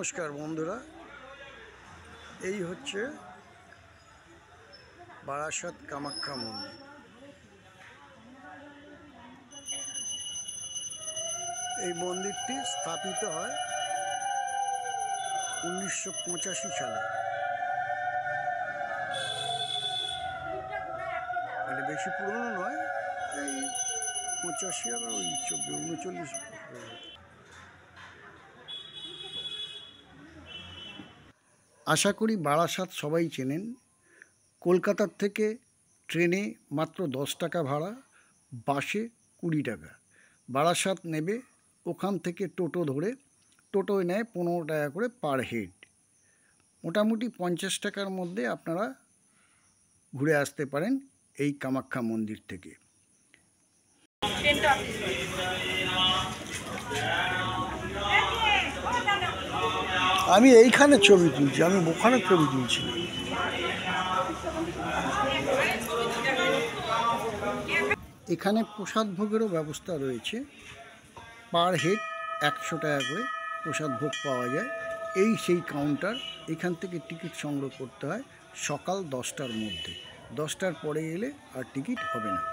নমস্কার বন্ধুরা, এই হচ্ছে বারাসাত কামাখ্যা মন্দির। এই মন্দিরটি স্থাপিত হয় 1985 সালে। মানে বেশি পুরনো নয়, এই 85 আর ওই 39। আশা করি বারাসাত সবাই চেনেন। কলকাতার থেকে ট্রেনে মাত্র 10 টাকা ভাড়া, বাসে 20 টাকা। বারাসাত নেবে, ওখান থেকে টোটো ধরে, টোটোয় নেয় 15 টাকা করে পার হেড। মোটামুটি 50 টাকার মধ্যে আপনারা ঘুরে আসতে পারেন এই কামাখ্যা মন্দির থেকে। আমি এইখানে ছবি তুলছি, আমি ওখানে ছবি তুলছি। এখানে প্রসাদ ভোগেরও ব্যবস্থা রয়েছে। পার হেড 100 টাকা করে প্রসাদ ভোগ পাওয়া যায়। এই সেই কাউন্টার। এখান থেকে টিকিট সংগ্রহ করতে হয় সকাল 10টার মধ্যে। 10টার পরে এলে আর টিকিট হবে না।